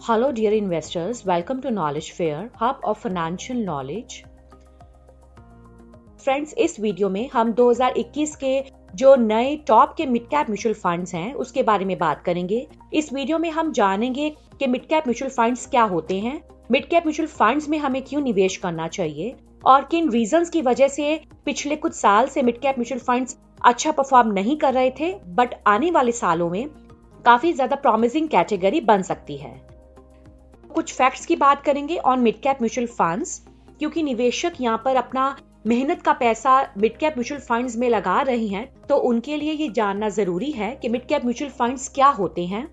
Hello dear investors, welcome to Knowledge Fair, hub of financial knowledge. Friends, इस video में हम 2021 के जो नए टॉप के मिड कैप म्यूचुअल फंड्स हैं उसके बारे में बात करेंगे। इस वीडियो में हम जानेंगे कि मिड कैप म्यूचुअल फंड्स क्या होते हैं, मिड कैप म्यूचुअल फंड्स में हमें क्यों निवेश करना चाहिए और किन रीजंस की वजह से पिछले कुछ साल से मिड कैप म्यूचुअल फंड्स अच्छा परफॉर्म नहीं कर रहे थे, बट आने वाले सालों में काफी ज्यादा प्रॉमिसिंग कैटेगरी बन सकती है। कुछ फैक्ट्स की बात करेंगे on mid cap mutual funds, क्योंकि निवेशक यहाँ पर अपना मेहनत का पैसा मिड कैप म्यूचुअल फंड्स में लगा रहे हैं, तो उनके लिए ये जानना जरूरी है कि मिड कैप म्यूचुअल फंड्स क्या होते हैं।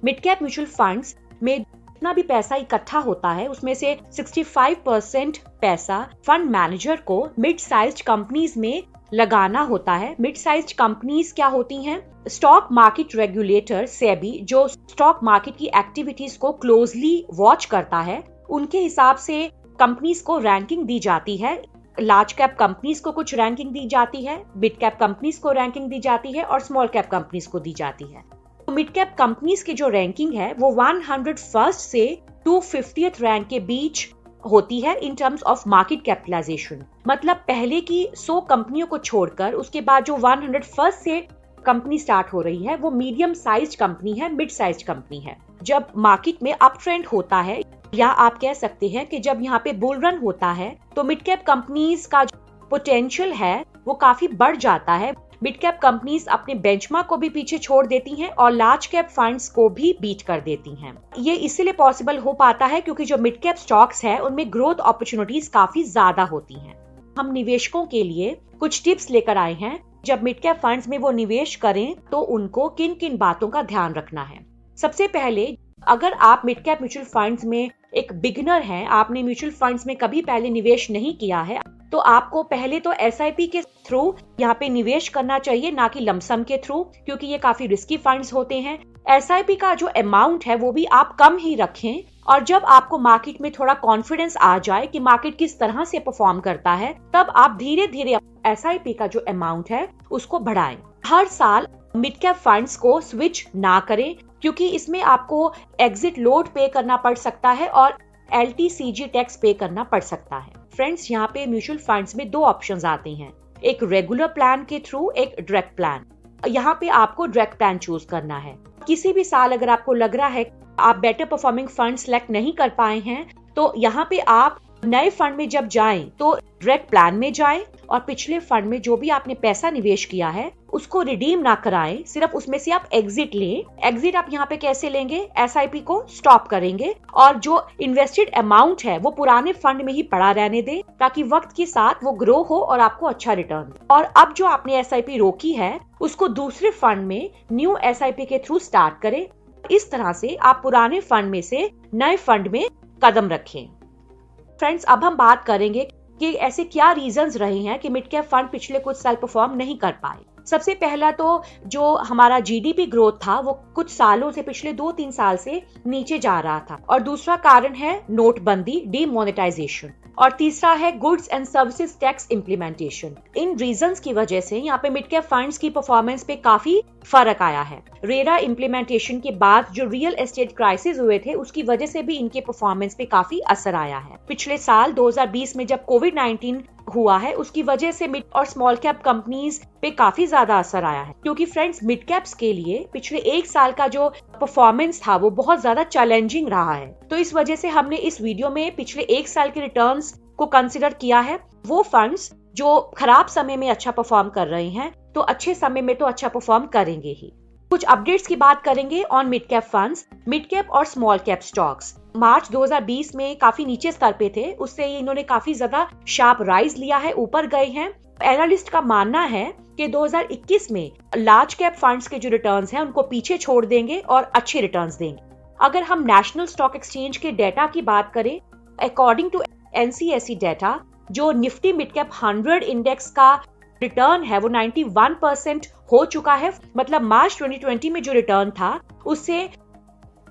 मिड कैप म्यूचुअल फंड्स में जितना भी पैसा इकट्ठा होता है उसमें से 65% पैसा फंड मैनेजर को मिड साइज्ड कंपनीज में लगाना होता है। मिड साइज्ड कंपनीज क्या होती हैं? स्टॉक मार्केट रेगुलेटर सेबी, जो स्टॉक मार्केट की एक्टिविटीज को क्लोजली वॉच करता है, उनके हिसाब से कंपनीज को रैंकिंग दी जाती है। लार्ज कैप कंपनीज को कुछ रैंकिंग दी जाती है, मिड कैप कंपनीज को रैंकिंग दी जाती है और स्मॉल कैप कंपनीज को दी जाती है। तो मिड कैप कंपनीज की जो रैंकिंग है वो 101st से 250th रैंक के बीच होती है in terms of market capitalisation. मतलब पहले की 100 कंपनियों को छोड़कर उसके बाद जो 101st से कंपनी स्टार्ट हो रही है वो मीडियम साइज कंपनी है, मिड साइज कंपनी है। जब मार्केट में अप ट्रेंड होता है, या आप कह सकते हैं कि जब यहाँ पे बुल रन होता है, तो मिड कैप कंपनीज का जो पोटेंशियल है वो काफी बढ़ जाता है। मिड कैप कंपनीज अपने बेंचमार्क को भी पीछे छोड़ देती हैं और लार्ज कैप फंड्स को भी बीट कर देती हैं। ये इसीलिए पॉसिबल हो पाता है क्योंकि जो मिड कैप स्टॉक्स है उनमें ग्रोथ अपॉर्चुनिटीज काफी ज्यादा होती हैं। हम निवेशकों के लिए कुछ टिप्स लेकर आए हैं। जब मिड कैप फंड्स में वो निवेश करें तो उनको किन किन बातों का ध्यान रखना है। सबसे पहले, अगर आप मिड कैप म्यूचुअल फंड्स में एक बिगिनर हैं, आपने म्यूचुअल फंड्स में कभी पहले निवेश नहीं किया है, तो आपको पहले तो एसआईपी के थ्रू यहाँ पे निवेश करना चाहिए, ना कि लमसम के थ्रू, क्योंकि ये काफी रिस्की फंड्स होते हैं। एसआईपी का जो अमाउंट है वो भी आप कम ही रखें, और जब आपको मार्केट में थोड़ा कॉन्फिडेंस आ जाए कि मार्केट किस तरह से परफॉर्म करता है, तब आप धीरे धीरे एसआईपी का जो अमाउंट है उसको बढ़ाएं। हर साल मिड कैप फंड्स को स्विच ना करें, क्योंकि इसमें आपको एग्जिट लोड पे करना पड़ सकता है और LTCG टैक्स पे करना पड़ सकता है। फ्रेंड्स, यहाँ पे म्यूचुअल फंड्स में 2 ऑप्शंस आते हैं, एक रेगुलर प्लान के थ्रू, एक डायरेक्ट प्लान। यहाँ पे आपको डायरेक्ट प्लान चूज करना है। किसी भी साल अगर आपको लग रहा है आप बेटर परफॉर्मिंग फंड सेलेक्ट नहीं कर पाए हैं, तो यहाँ पे आप नए फंड में जब जाएं तो डायरेक्ट प्लान में जाएं और पिछले फंड में जो भी आपने पैसा निवेश किया है उसको रिडीम ना कराएं, सिर्फ उसमें से आप एग्जिट लें। एग्जिट आप यहाँ पे कैसे लेंगे? एसआईपी को स्टॉप करेंगे और जो इन्वेस्टेड अमाउंट है वो पुराने फंड में ही पड़ा रहने दें, ताकि वक्त के साथ वो ग्रो हो और आपको अच्छा रिटर्न दे। और अब जो आपने एसआईपी रोकी है उसको दूसरे फंड में न्यू एसआईपी के थ्रू स्टार्ट करें। इस तरह से आप पुराने फंड में से नए फंड में कदम रखें। फ्रेंड्स, अब हम बात करेंगे कि ऐसे क्या रीजंस रहे हैं कि मिड कैप फंड पिछले कुछ साल परफॉर्म नहीं कर पाए। सबसे पहला तो जो हमारा जीडीपी ग्रोथ था वो कुछ सालों से, पिछले 2-3 साल से नीचे जा रहा था, और दूसरा कारण है नोटबंदी, डीमोनेटाइजेशन, और तीसरा है goods and services tax implementation. In reasons की वजह से यहाँ पे मिड कैप फंड्स की परफॉर्मेंस पे काफी फर्क आया है। रेरा इम्प्लीमेंटेशन के बाद जो रियल एस्टेट क्राइसिस हुए थे उसकी वजह से भी इनके परफॉर्मेंस पे काफी असर आया है। पिछले साल 2020 में जब कोविड-19 हुआ है उसकी वजह से मिड और स्मॉल कैप कंपनीज पे काफी ज्यादा असर आया है, क्योंकि फ्रेंड्स मिड कैप्स के लिए पिछले 1 साल का जो परफॉर्मेंस था वो बहुत ज्यादा चैलेंजिंग रहा है। तो इस वजह से हमने इस वीडियो में पिछले 1 साल के रिटर्न्स को कंसिडर किया है। वो फंड्स जो खराब समय में अच्छा परफॉर्म कर रहे हैं तो अच्छे समय में तो अच्छा परफॉर्म करेंगे ही। कुछ अपडेट्स की बात करेंगे on mid cap funds, mid cap और स्मॉल कैप स्टॉक्स। मार्च 2020 में काफी नीचे स्तर पे थे, उससे इन्होंने काफी ज्यादा शार्प राइज लिया है, ऊपर गए हैं। एनालिस्ट का मानना है कि 2021 में लार्ज कैप फंड्स के जो रिटर्न्स हैं उनको पीछे छोड़ देंगे और अच्छे रिटर्न्स देंगे। अगर हम नेशनल स्टॉक एक्सचेंज के डेटा की बात करें, अकॉर्डिंग टू NCSE डेटा, जो निफ्टी मिड कैप 100 इंडेक्स का रिटर्न है वो 91% हो चुका है। मतलब मार्च 2020 में जो रिटर्न था उससे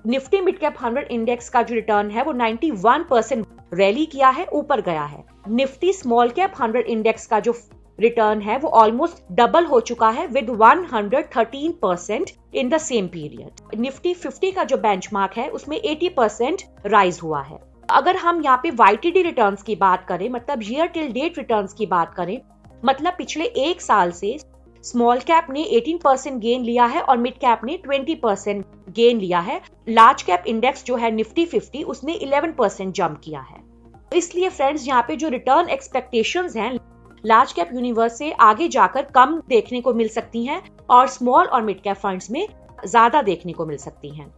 निफ्टी मिड कैप 100 इंडेक्स का जो रिटर्न है वो 91% रैली किया है, ऊपर गया है। निफ्टी स्मॉल कैप 100 इंडेक्स का जो रिटर्न है वो ऑलमोस्ट डबल हो चुका है with 113% in the same period. Nifty 50 का जो बेंचमार्क है उसमें 80% राइज हुआ है। अगर हम यहाँ पे YTD रिटर्न्स की बात करें, मतलब ईयर टिल डेट रिटर्न्स की बात करें, मतलब पिछले एक साल से स्मॉल कैप ने 18% गेन लिया है और मिड कैप ने 20% गेन लिया है। लार्ज कैप इंडेक्स जो है निफ्टी 50 उसने 11% जंप किया है। इसलिए फ्रेंड्स यहाँ पे जो रिटर्न एक्सपेक्टेशंस हैं लार्ज कैप यूनिवर्स से आगे जाकर कम देखने को मिल सकती हैं और स्मॉल और मिड कैप फंड्स में ज्यादा देखने को मिल सकती हैं।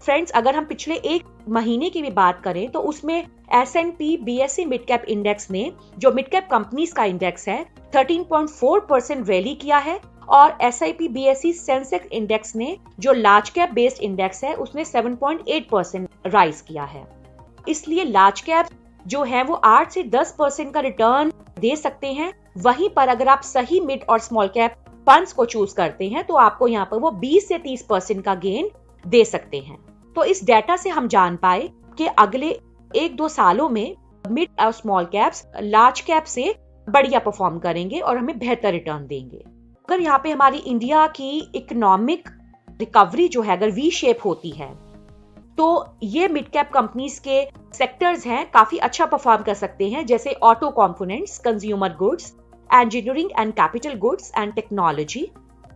फ्रेंड्स, अगर हम पिछले एक महीने की भी बात करें तो उसमें S&P BSE mid cap index ने, जो मिड कैप कंपनीज का इंडेक्स है, 13.4% रैली किया है और SIP BSE सेंसेक्स इंडेक्स ने, जो लार्ज कैप बेस्ड इंडेक्स है, उसने 7.8% राइज किया है। इसलिए लार्ज कैप जो है वो 8 से 10% का रिटर्न दे सकते हैं। वहीं पर अगर आप सही मिड और स्मॉल कैप फंड्स को चूज करते हैं तो आपको यहाँ पर वो 20 से 30% का गेन दे सकते हैं। तो इस डेटा से हम जान पाए कि अगले 1-2 सालों में मिड और स्मॉल कैप्स लार्ज कैप से बढ़िया परफॉर्म करेंगे और हमें बेहतर रिटर्न देंगे। अगर यहाँ पे हमारी इंडिया की इकोनॉमिक रिकवरी जो है अगर वी शेप होती है तो ये मिड कैप कंपनीज के सेक्टर्स हैं काफी अच्छा परफॉर्म कर सकते हैं, जैसे auto components, consumer goods, engineering and capital goods and technology.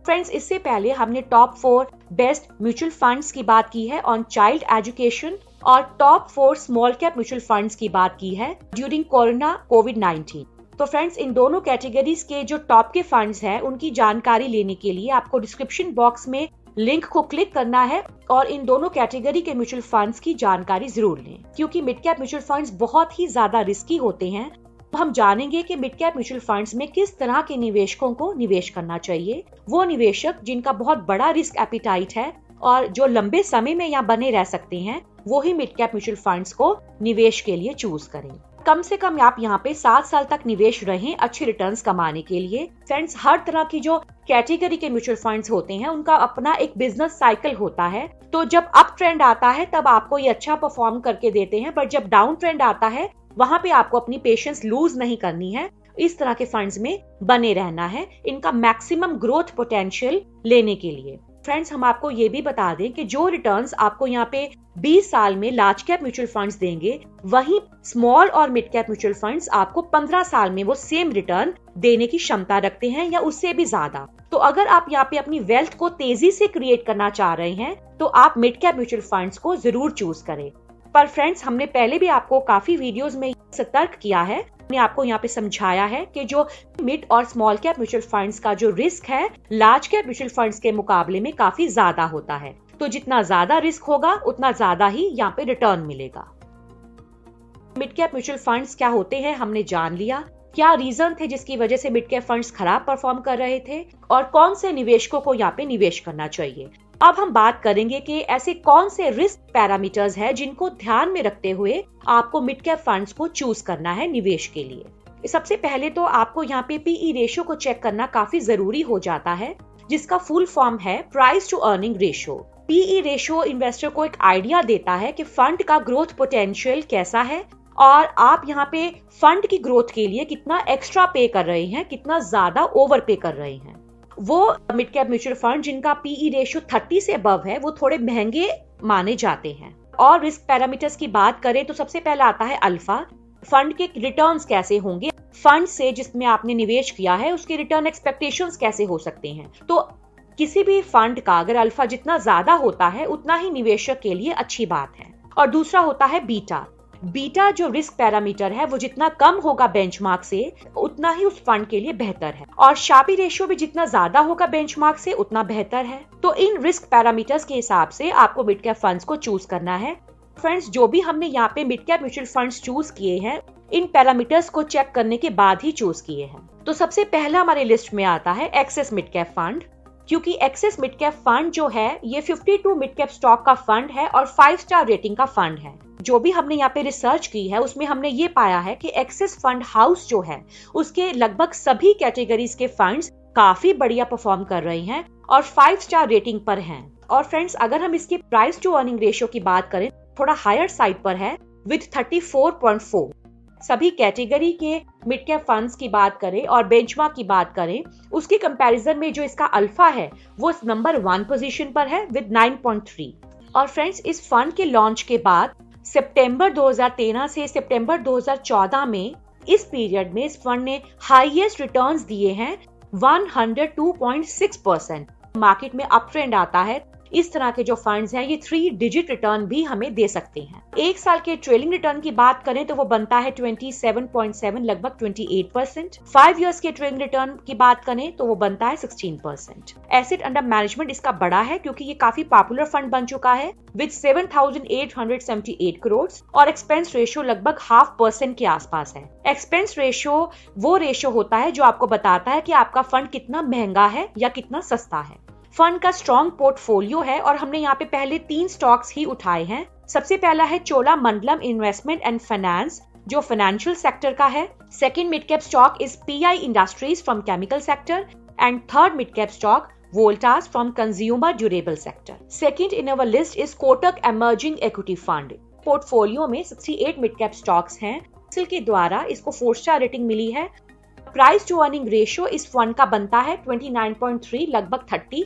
Friends, इससे पहले हमने टॉप 4 बेस्ट म्यूचुअल फंड्स की बात की है ऑन चाइल्ड एजुकेशन और top 4 small cap mutual funds की बात की है ड्यूरिंग कोरोना कोविड-19। तो फ्रेंड्स, इन दोनों कैटेगरीज के जो टॉप के फंड्स हैं उनकी जानकारी लेने के लिए आपको डिस्क्रिप्शन बॉक्स में लिंक को क्लिक करना है और इन दोनों कैटेगरी के म्यूचुअल फंड्स की जानकारी जरूर लें, क्योंकि मिड कैप म्यूचुअल फंड्स बहुत ही ज्यादा रिस्की होते हैं। हम जानेंगे कि मिड कैप म्यूचुअल फंड्स में किस तरह के निवेशकों को निवेश करना चाहिए। वो निवेशक जिनका बहुत बड़ा रिस्क एपिटाइट है और जो लंबे समय में यहाँ बने रह सकते हैं, वो ही मिड कैप म्यूचुअल फंड्स को निवेश के लिए चूज करें। कम से कम आप यहाँ पे 7 साल तक निवेश रहें अच्छे रिटर्न्स कमाने के लिए। फ्रेंड्स, हर तरह की जो कैटेगरी के म्यूचुअल फंड्स होते हैं उनका अपना एक बिजनेस साइकिल होता है। तो जब अप ट्रेंड आता है तब आपको ये अच्छा परफॉर्म करके देते हैं, बट जब डाउन ट्रेंड आता है वहां पे आपको अपनी पेशेंस लूज नहीं करनी है। इस तरह के फंड्स में बने रहना है इनका मैक्सिमम ग्रोथ पोटेंशियल लेने के लिए। फ्रेंड्स, हम आपको ये भी बता दें कि जो रिटर्न्स आपको यहाँ पे 20 साल में लार्ज कैप म्यूचुअल फंड्स देंगे, वहीं स्मॉल और मिड कैप म्यूचुअल फंड्स आपको 15 साल में वो सेम रिटर्न देने की क्षमता रखते हैं या उससे भी ज्यादा। तो अगर आप यहाँ पे अपनी वेल्थ को तेजी से क्रिएट करना चाह रहे हैं तो आप मिड कैप म्यूचुअल फंड्स को जरूर चूज करें। पर फ्रेंड्स, हमने पहले भी आपको काफी वीडियोस में सतर्क किया है, हमने आपको यहाँ पे समझाया है कि जो मिड और स्मॉल कैप म्यूचुअल फंड्स का जो रिस्क है लार्ज कैप म्यूचुअल फंड्स के मुकाबले में काफी ज्यादा होता है। तो जितना ज्यादा रिस्क होगा उतना ज्यादा ही यहाँ पे रिटर्न मिलेगा। मिड कैप म्यूचुअल फंड्स क्या होते हैं हमने जान लिया, क्या रीजन थे जिसकी वजह से मिड कैप फंड्स खराब परफॉर्म कर रहे थे और कौन से निवेशकों को यहाँ पे निवेश करना चाहिए। अब हम बात करेंगे कि ऐसे कौन से रिस्क पैरामीटर्स हैं जिनको ध्यान में रखते हुए आपको मिड कैप फंड्स को चूज करना है निवेश के लिए। सबसे पहले तो आपको यहाँ पे PE रेशियो को चेक करना काफी जरूरी हो जाता है, जिसका फुल फॉर्म है price to earning ratio. PE ratio investor को एक आइडिया देता है कि फंड का ग्रोथ पोटेंशियल कैसा है और आप यहाँ पे फंड की ग्रोथ के लिए कितना एक्स्ट्रा पे कर रहे हैं, कितना ज्यादा ओवर पे कर रहे हैं। वो मिड कैप म्यूचुअल फंड जिनका PE रेशियो 30 से अबव है वो थोड़े महंगे माने जाते हैं। और रिस्क पैरामीटर्स की बात करें तो सबसे पहला आता है अल्फा। फंड के रिटर्न्स कैसे होंगे, फंड से जिसमें आपने निवेश किया है उसके रिटर्न एक्सपेक्टेशंस कैसे हो सकते हैं। तो किसी भी फंड का अगर अल्फा जितना ज्यादा होता है उतना ही निवेशक के लिए अच्छी बात है। और दूसरा होता है बीटा। बीटा जो रिस्क पैरामीटर है वो जितना कम होगा बेंचमार्क से उतना ही उस फंड के लिए बेहतर है। और शार्पी रेशियो भी जितना ज्यादा होगा बेंचमार्क से उतना बेहतर है। तो इन रिस्क पैरामीटर्स के हिसाब से आपको मिड कैप फंड्स को चूज करना है। फ्रेंड्स, जो भी हमने यहाँ पे mid cap mutual funds choose किए हैं इन पैरामीटर्स को चेक करने के बाद ही चूज किए हैं। तो सबसे पहला हमारे लिस्ट में आता है एक्सेस मिड कैप फंड, क्योंकि एक्सेस मिड कैप फंड जो है ये 52 मिड कैप स्टॉक का फंड है और 5 स्टार रेटिंग का फंड है। जो भी हमने यहाँ पे रिसर्च की है उसमें हमने ये पाया है कि एक्सेस फंड हाउस जो है उसके लगभग सभी कैटेगरीज के फंड्स काफी बढ़िया परफॉर्म कर रहे हैं और 5 स्टार रेटिंग पर हैं। और फ्रेंड्स, अगर हम इसकी प्राइस टू अर्निंग रेशियो की बात करें थोड़ा हायर साइड पर है विद 34.4। सभी कैटेगरी के मिड कैप फंड्स की बात करें और बेंचमार्क की बात करें, उसके कंपैरिजन में जो इसका अल्फा है वो नंबर 1 पोजीशन पर है विद 9.3। और फ्रेंड्स, इस फंड के लॉन्च के बाद सितंबर 2013 से सितंबर 2014 में इस पीरियड में इस फंड ने हाईएस्ट रिटर्न्स दिए हैं 102.6%। मार्केट में अप ट्रेंड आता है, इस तरह के जो फंड्स हैं ये 3 डिजिट रिटर्न भी हमें दे सकते हैं। एक साल के ट्रेलिंग रिटर्न की बात करें तो वो बनता है 27.7, लगभग 28%। 5 इयर्स के ट्रेलिंग रिटर्न की बात करें तो वो बनता है 16%। एसेट अंडर मैनेजमेंट इसका बड़ा है क्योंकि ये काफी पॉपुलर फंड बन चुका है विद 7,878 करोड़ और एक्सपेंस रेशियो लगभग 0.5% के आसपास है। एक्सपेंस रेशियो वो रेशियो होता है जो आपको बताता है कि आपका फंड कितना महंगा है या कितना सस्ता है। फंड का स्ट्रॉन्ग पोर्टफोलियो है और हमने यहाँ पे पहले 3 स्टॉक्स ही उठाए हैं। सबसे पहला है चोलामंडलम इन्वेस्टमेंट एंड फाइनेंस जो फाइनेंशियल सेक्टर का है। Second mid cap stock is pi industries from chemical sector and third mid cap stock Voltas from consumer durable sector. Second in our list is Kotak emerging equity fund. Portfolio में 68 mid cap stocks हैं। सिल के द्वारा इसको 4 star rating मिली है। Price to earning ratio इस fund का बनता है 29.3, लगभग 30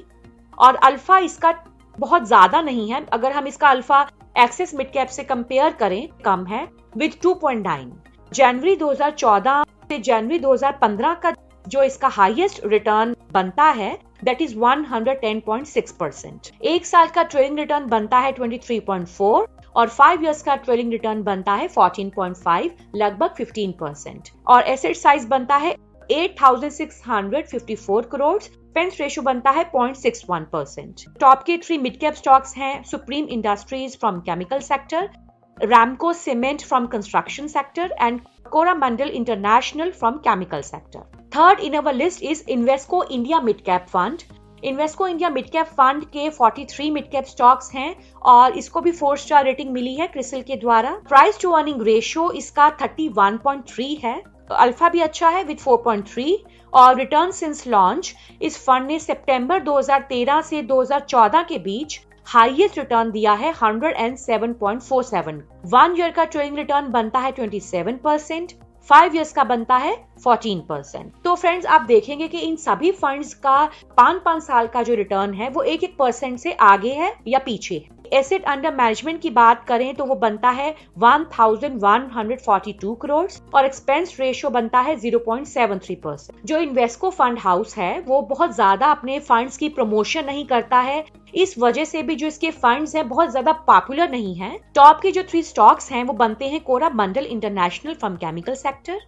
और अल्फा इसका बहुत ज्यादा नहीं है। अगर हम इसका अल्फा एक्सेस मिड कैप से कंपेयर करें कम है विद 2.9। जनवरी 2014 से जनवरी 2015 का जो इसका हाईएस्ट रिटर्न बनता है दैट इज 110.6%। एक साल का ट्रेलिंग रिटर्न बनता है 23.4 और 5 इयर्स का ट्रेलिंग रिटर्न बनता है 14.5, लगभग 15%। और एसेट साइज बनता है 8,654 करोड़। एक्सपेंस रेशियो बनता है 0.61%। टॉप के 3 मिड कैप स्टॉक्स हैं supreme industries from chemical sector, Ramco cement from construction sector and Coromandel international from chemical sector. Third in our list is Invesco India mid cap fund. Invesco India mid cap fund के 43 mid cap stocks हैं और इसको भी 4 star rating मिली है क्रिसिल के द्वारा। Price to earning ratio इसका 31.3 है। अल्फा भी अच्छा है विद 4.3 और रिटर्न सिंस लॉन्च इस फंड ने सितंबर 2013 से 2014 के बीच हाईएस्ट रिटर्न दिया है 107.47। 1 ईयर का ट्रेलिंग रिटर्न बनता है 27%, 5 इयर्स का बनता है 14%। तो फ्रेंड्स, आप देखेंगे कि इन सभी फंड्स का 5-5 साल का जो रिटर्न है वो 1-1% से आगे है या पीछे है। एसेट अंडर मैनेजमेंट की बात करें तो वो बनता है 1,142 करोड़ और एक्सपेंस रेशियो बनता है 0.73%। जो इन्वेस्को फंड हाउस है वो बहुत ज्यादा अपने फंड्स की प्रमोशन नहीं करता है, इस वजह से भी जो इसके फंड्स हैं बहुत ज्यादा पॉपुलर नहीं हैं। टॉप के जो 3 स्टॉक्स हैं वो बनते हैं Coromandel international from chemical sector,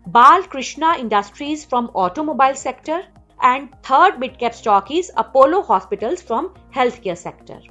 बाल Krishna industries from automobile sector and third mid cap stock is Apollo hospitals from health care sector.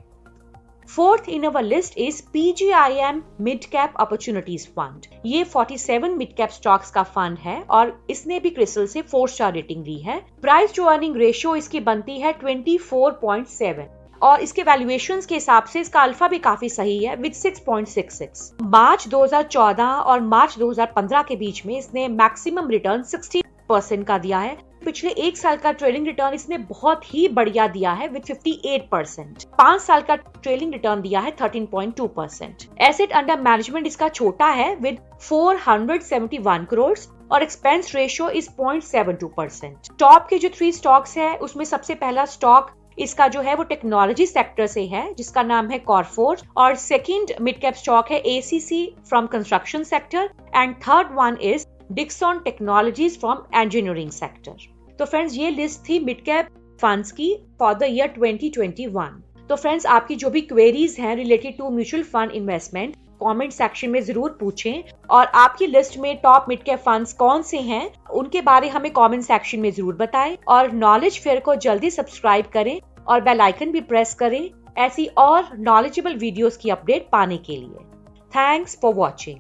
Fourth in our list is PGIM mid cap opportunities fund. ये 47 mid cap stocks का fund है और इसने भी क्रिसिल से 4 star rating ली है। Price to earning ratio इसकी बनती है 24.7 और इसके वैल्यूएशंस के हिसाब से इसका अल्फा भी काफी सही है विद 6.66। मार्च 2014 और मार्च 2015 के बीच में इसने मैक्सिमम रिटर्न 60% का दिया है। पिछले 1 साल का ट्रेलिंग रिटर्न इसने बहुत ही बढ़िया दिया है विद 58%। 5 साल का ट्रेलिंग रिटर्न दिया है 13.2%। एसेट अंडर मैनेजमेंट इसका छोटा है विद 471 करोड़ और एक्सपेंस रेशियो इज 0.72%। टॉप के जो 3 स्टॉक्स है उसमें सबसे पहला स्टॉक इसका जो है वो टेक्नोलॉजी सेक्टर से है जिसका नाम है कॉरफोर्ज और सेकंड मिड कैप स्टॉक है ACC from construction sector and third one is Dixon Technologies from engineering sector. तो फ्रेंड्स, ये लिस्ट थी मिड कैप फंड्स की फॉर द ईयर 2021। तो फ्रेंड्स, आपकी जो भी क्वेरीज हैं related to mutual fund investment comment section में जरूर पूछें और आपकी लिस्ट में टॉप मिड कैप फंड्स कौन से हैं उनके बारे हमें कमेंट सेक्शन में जरूर बताएं और नॉलेज फेयर को जल्दी सब्सक्राइब करें और बेल आइकन भी प्रेस करें ऐसी और नॉलेजेबल वीडियोस की अपडेट पाने के लिए। Thanks for watching.